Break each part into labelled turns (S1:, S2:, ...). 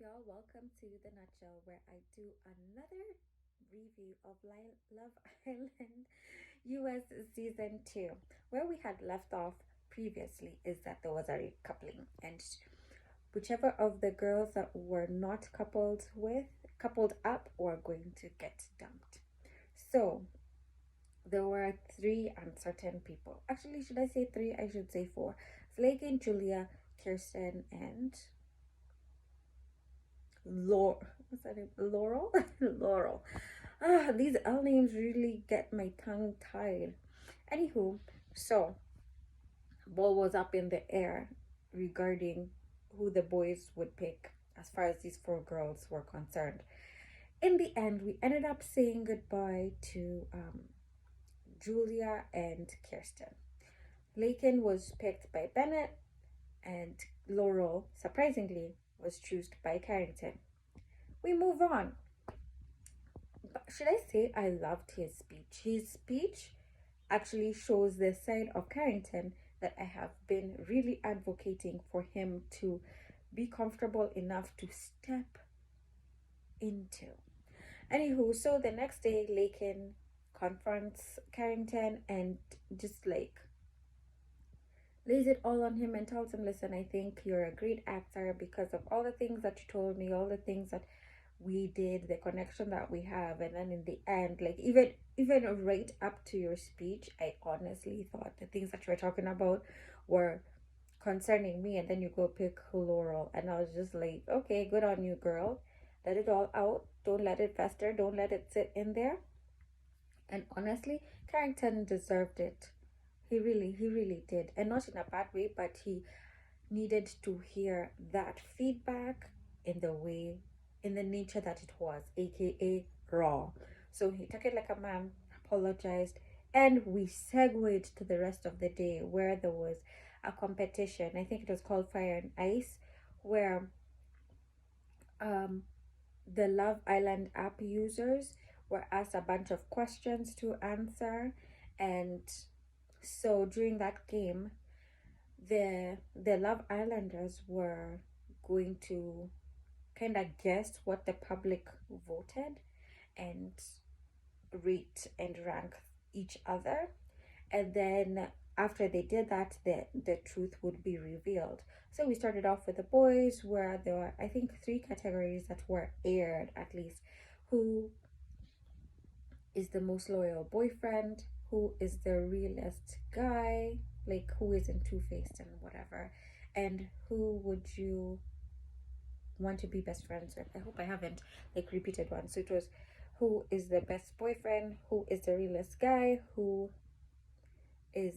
S1: y'all? Welcome to The Nutshell, where I do another review of Love Island US Season 2. Where we had left off previously is that there was a coupling, and whichever of the girls that were not coupled up, were going to get dumped. So, there were three uncertain people. Actually, should I say three? I should say four. Flake and Julia, Kirsten, and what's that name? Laurel? Laurel. These L names really get my tongue tied. Anywho, so ball was up in the air regarding who the boys would pick as far as these four girls were concerned. In the end, we ended up saying goodbye to Julia and Kirsten. Lakin was picked by Bennett, and Laurel, surprisingly, was chosen by Carrington. We move on. But should I say I loved his speech? His speech actually shows the side of Carrington that I have been really advocating for him to be comfortable enough to step into. Anywho, so the next day, Lakin confronts Carrington and just like lays it all on him and tells him, listen, I think you're a great actor because of all the things that you told me, all the things that we did, the connection that we have. And then in the end, like even right up to your speech, I honestly thought the things that you were talking about were concerning me. And then you go pick Laurel, and I was just like, okay, good on you, girl. Let it all out. Don't let it fester. Don't let it sit in there. And honestly, Carrington deserved it. He really did. And not in a bad way, but he needed to hear that feedback in the way, in the nature that it was, aka raw. So he took it like a man, apologized, and we segued to the rest of the day where there was a competition. I think it was called Fire and Ice, where um the Love Island app users were asked a bunch of questions to answer. And so during that game, the Love Islanders were going to kind of guess what the public voted and rate and rank each other. And then after they did that, the truth would be revealed. So we started off with the boys, where there were, I think, three categories that were aired at least. Who is the most loyal boyfriend? Who is the realest guy? Like, who isn't two-faced and whatever? And who would you want to be best friends with? I hope I haven't like repeated one. So it was who is the best boyfriend? Who is the realest guy? Who is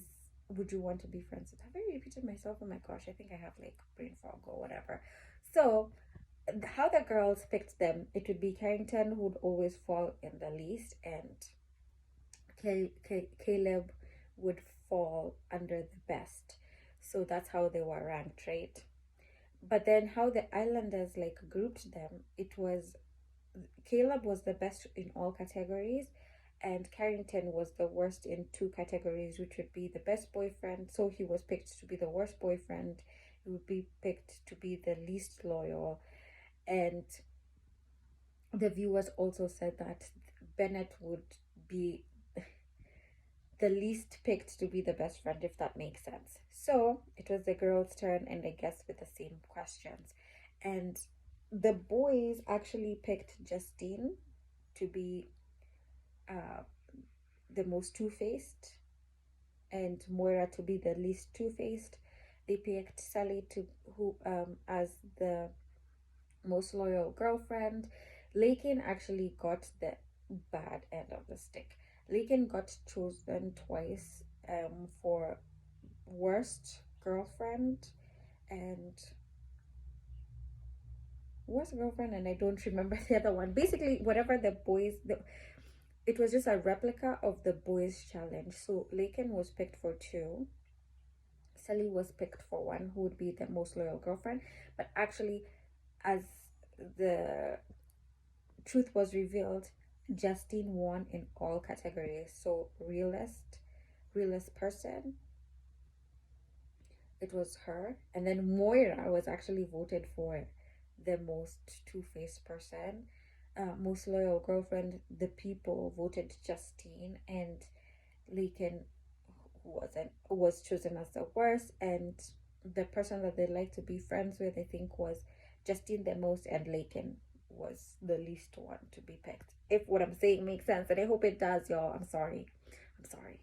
S1: would you want to be friends with? Have I repeated myself? Oh my gosh, I think I have like brain fog or whatever. So how the girls picked them, it would be Carrington who would always fall in the least, and Caleb would fall under the best. So that's how they were ranked, right? But then how the Islanders like grouped them, it was Caleb was the best in all categories, and Carrington was the worst in two categories, which would be the best boyfriend. So he was picked to be the worst boyfriend. He would be picked to be the least loyal. And the viewers also said that Bennett would be the least picked to be the best friend, if that makes sense. So it was the girls' turn, and I guess with the same questions. And the boys actually picked Justine to be the most two-faced, and Moira to be the least two-faced. They picked Sally to who as the most loyal girlfriend. Lakin actually got the bad end of the stick. Lakin got chosen twice for worst girlfriend and and I don't remember the other one. Basically, whatever it was just a replica of the boys challenge. So Lakin was picked for two. Sally was picked for one, who would be the most loyal girlfriend. But actually, as the truth was revealed, Justine won in all categories. So realist person, it was her. And then Moira was actually voted for the most two-faced person, most loyal girlfriend. The people voted Justine, and Lakin was chosen as the worst, and the person that they like to be friends with, I think, was Justine the most, and Lakin was the least one to be picked. If what I'm saying makes sense, and I hope it does, y'all. I'm sorry. I'm sorry.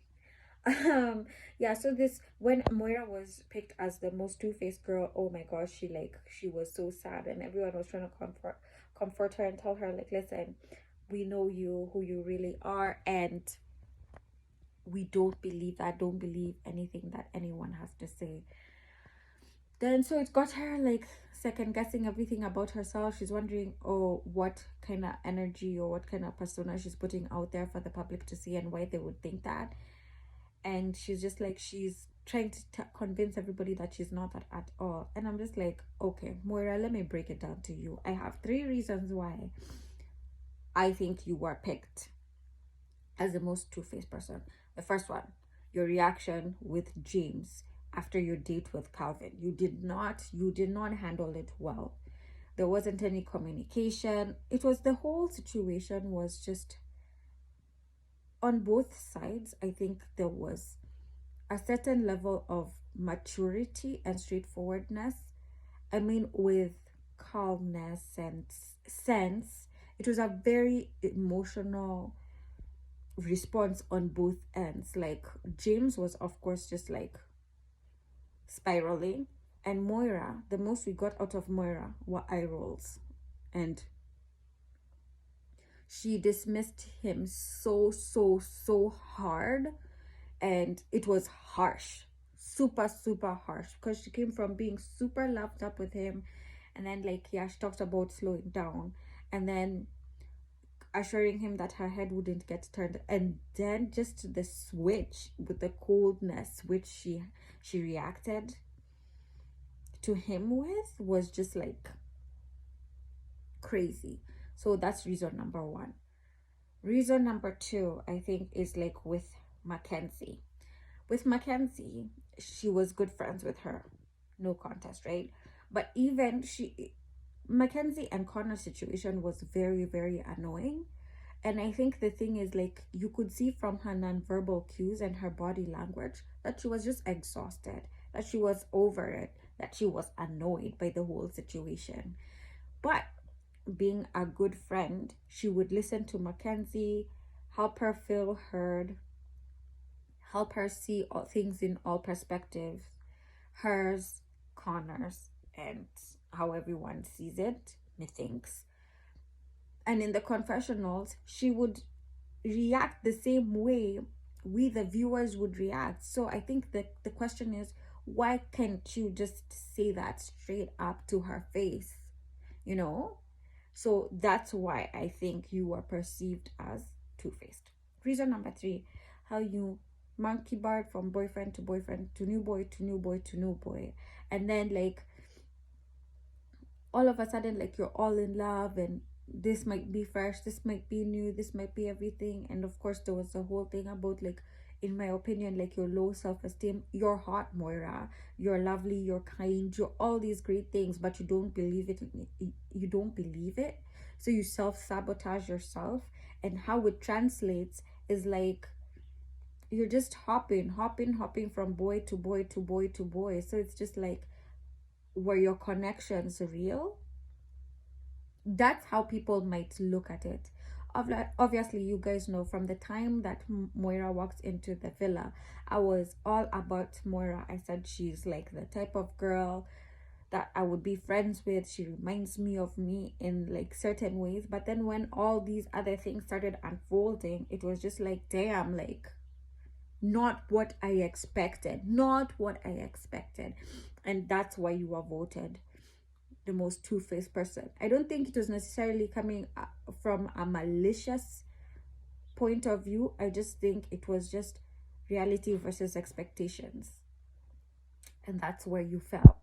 S1: Yeah, so this, when Moira was picked as the most two-faced girl, oh my gosh, she was so sad, and everyone was trying to comfort her and tell her, like, listen, we know you, who you really are, and we don't believe that. Don't believe anything that anyone has to say. Then so it got her like second guessing everything about herself. She's wondering, oh, what kind of energy or what kind of persona she's putting out there for the public to see, and why they would think that. And she's just like, she's trying to convince everybody that she's not that at all. And I'm just like, okay, Moira, let me break it down to you. I have 3 reasons why I think you were picked as the most two-faced person. The first one, your reaction with James after your date with Calvin. You did not handle it well. There wasn't any communication. It was, the whole situation was just, on both sides, I think there was a certain level of maturity and straightforwardness. I mean, with calmness and sense. It was a very emotional response on both ends. Like, James was, of course, just like spiraling, and Moira, the most we got out of Moira were eye rolls, and she dismissed him so hard, and it was harsh, super harsh, because she came from being super loved up with him, and then, like, yeah, she talked about slowing down, and then assuring him that her head wouldn't get turned, and then just the switch with the coldness which she reacted to him with was just like crazy. So that's reason number 1. Reason number 2, I think, is like with Mackenzie. With Mackenzie, she was good friends with her, no contest, right? But even Mackenzie and Connor's situation was very annoying. And I think the thing is, like, you could see from her nonverbal cues and her body language that she was just exhausted, that she was over it, that she was annoyed by the whole situation. But being a good friend, she would listen to Mackenzie, help her feel heard, help her see all things in all perspectives, hers, Connor's, and how everyone sees it, methinks. And in the confessionals, she would react the same way we, the viewers, would react. So I think that the question is, why can't you just say that straight up to her face? You know? So that's why I think you were perceived as two-faced. Reason number 3, how you monkey barred from boyfriend to new boy to new boy to new boy. And then, like, all of a sudden, like, you're all in love, and this might be fresh, this might be new, this might be everything. And of course, there was the whole thing about, like, in my opinion, like, your low self-esteem. You're hot, Moira, you're lovely, you're kind, you're all these great things, but you don't believe it. You don't believe it, so you self-sabotage yourself. And how it translates is like, you're just hopping from boy to boy to boy to boy. So it's just like, were your connections real? That's how people might look at it. Obviously, you guys know, from the time that Moira walked into the villa, I was all about Moira. I said she's like the type of girl that I would be friends with. She reminds me of me in like certain ways. But then when all these other things started unfolding, it was just like, damn, like, not what I expected. And that's why you were voted the most two-faced person. I don't think it was necessarily coming from a malicious point of view. I just think it was just reality versus expectations, and that's where you fell.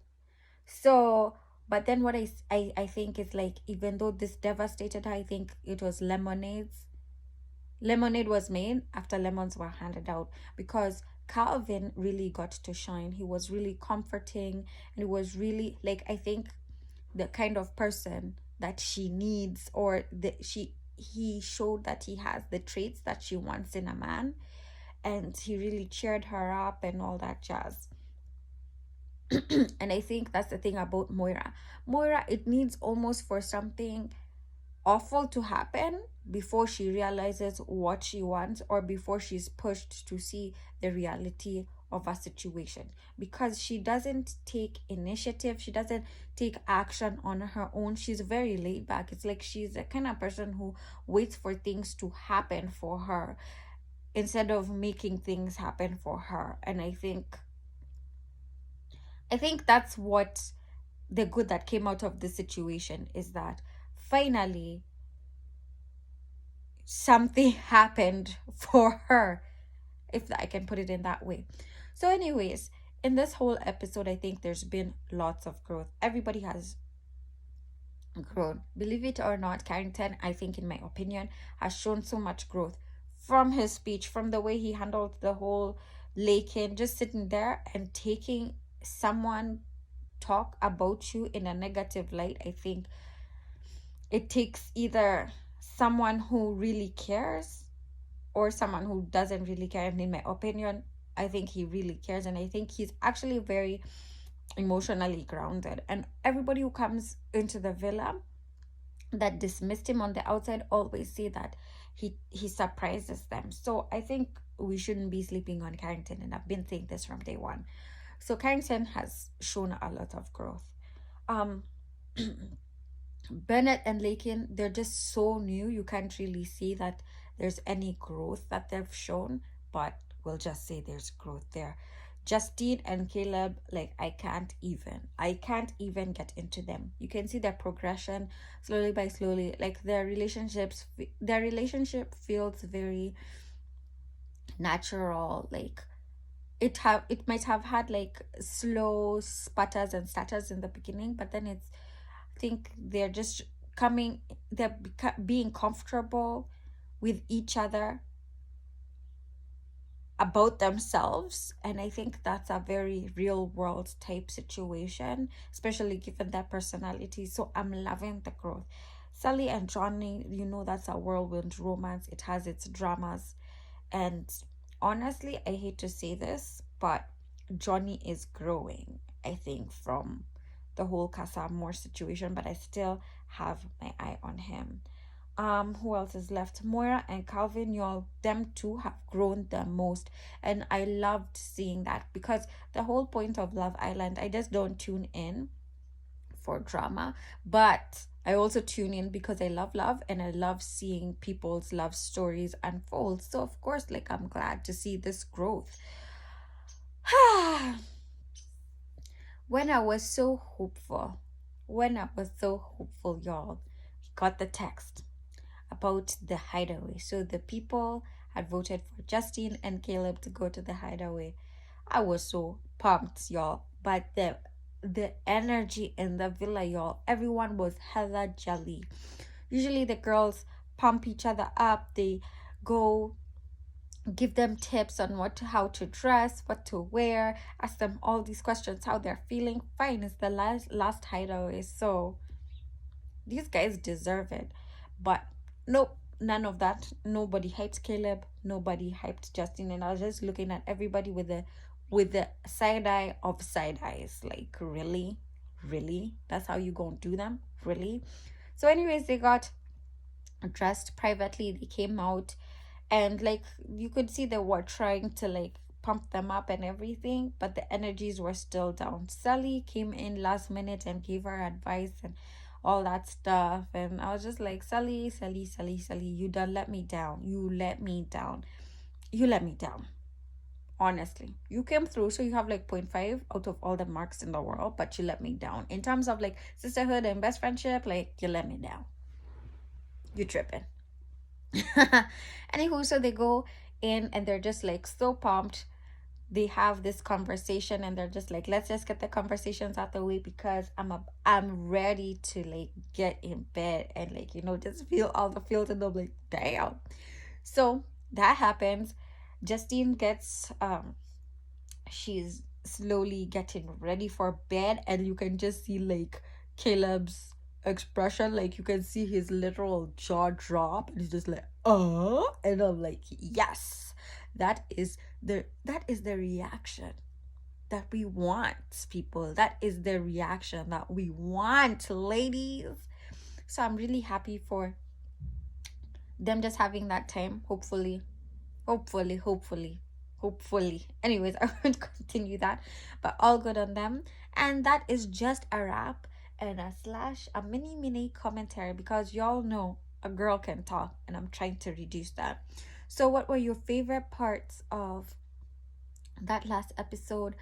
S1: So, but then what I think is, like, even though this devastated her, I think it was lemonade was made after lemons were handed out, because Calvin really got to shine. He was really comforting, and it was really, like, I think the kind of person that she needs, or he showed that he has the traits that she wants in a man, and he really cheered her up and all that jazz. And I think that's the thing about Moira, it needs almost for something awful to happen before she realizes what she wants, or before she's pushed to see the reality of a situation, because she doesn't take initiative, she doesn't take action on her own. She's very laid back. It's like she's the kind of person who waits for things to happen for her instead of making things happen for her. And I think that's what the good that came out of the situation is, that finally something happened for her, if I can put it in that way. So, anyways, in this whole episode, I think there's been lots of growth. Everybody has grown. Believe it or not, Carrington, I think, in my opinion, has shown so much growth from his speech, from the way he handled the whole Lakin, just sitting there and taking someone talk about you in a negative light. I think it takes either someone who really cares or someone who doesn't really care. And in my opinion, I think he really cares, and I think he's actually very emotionally grounded. And everybody who comes into the villa that dismissed him on the outside always say that he surprises them. So I think we shouldn't be sleeping on Carrington, and I've been saying this from day one. So Carrington has shown a lot of growth. um Bennett and Lakin, they're just so new, you can't really see that there's any growth that they've shown, but we'll just say there's growth there. Justine and Caleb, like, I can't even get into them. You can see their progression slowly by slowly. Like, their relationship feels very natural. Like, it might have had like slow sputters and stutters in the beginning, but then I think they're just being comfortable with each other about themselves. And I think that's a very real world type situation, especially given their personality. So I'm loving the growth. Sally and Johnny, that's a whirlwind romance. It has its dramas. And honestly, I hate to say this, but Johnny is growing, I think, from the whole Casa Moore situation, but I still have my eye on him. Who else is left? Moira and Calvin, them two have grown the most, and I loved seeing that, because the whole point of Love Island, I just don't tune in for drama, but I also tune in because I love love, and I love seeing people's love stories unfold. So of course, like, I'm glad to see this growth. When I was so hopeful, y'all, got the text about the Hideaway. So the people had voted for Justine and Caleb to go to the Hideaway. I was so pumped, y'all. But the energy in the villa, y'all, everyone was hella jelly. Usually the girls pump each other up. They go give them tips on how to dress, what to wear, ask them all these questions, how they're feeling. Fine, it's the last Hideaway, so these guys deserve it. But nope, none of that. Nobody hyped Caleb, nobody hyped Justine, and I was just looking at everybody with the side eye of side eyes. Like, really? That's how you gonna do them? Really? So anyways, they got dressed privately. They came out, and like, you could see they were trying to like pump them up and everything, but the energies were still down. Sally came in last minute and gave her advice and all that stuff, and I was just like, Sally, you done let me down. You let me down. Honestly, you came through, so you have like 0.5 out of all the marks in the world, but you let me down in terms of like sisterhood and best friendship. Like, you let me down. You tripping. Anywho, so they go in and they're just like so pumped. They have this conversation and they're just like, let's just get the conversations out the way, because I'm ready to like get in bed and like, just feel all the feels. And I'm like, damn. So that happens. Justine gets she's slowly getting ready for bed, and you can just see like Caleb's expression. Like, you can see his literal jaw drop, and he's just like, and I'm like, yes, that is the reaction that we want, people. That is the reaction that we want, ladies. So I'm really happy for them just having that time. Hopefully. Anyways, I won't continue that, but all good on them. And that is just a wrap and a mini commentary, because y'all know a girl can talk and I'm trying to reduce that. So what were your favorite parts of that last episode?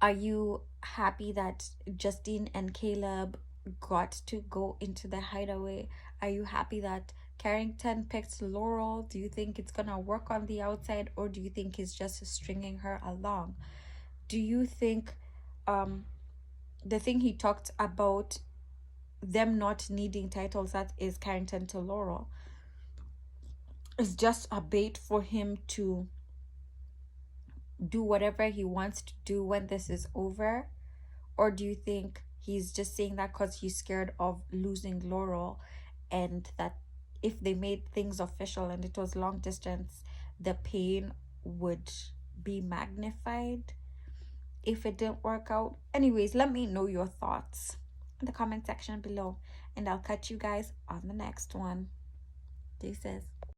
S1: Are you happy that Justine and Caleb got to go into the hideaway? Are you happy that Carrington picked Laurel? Do you think it's gonna work on the outside, or do you think he's just stringing her along? Do you think the thing he talked about, them not needing titles, that is Carrington to Laurel, is just a bait for him to do whatever he wants to do when this is over? Or do you think he's just saying that because he's scared of losing Laurel, and that if they made things official and it was long distance, the pain would be magnified if it didn't work out? Anyways, let me know your thoughts in the comment section below, and I'll catch you guys on the next one. Deuces.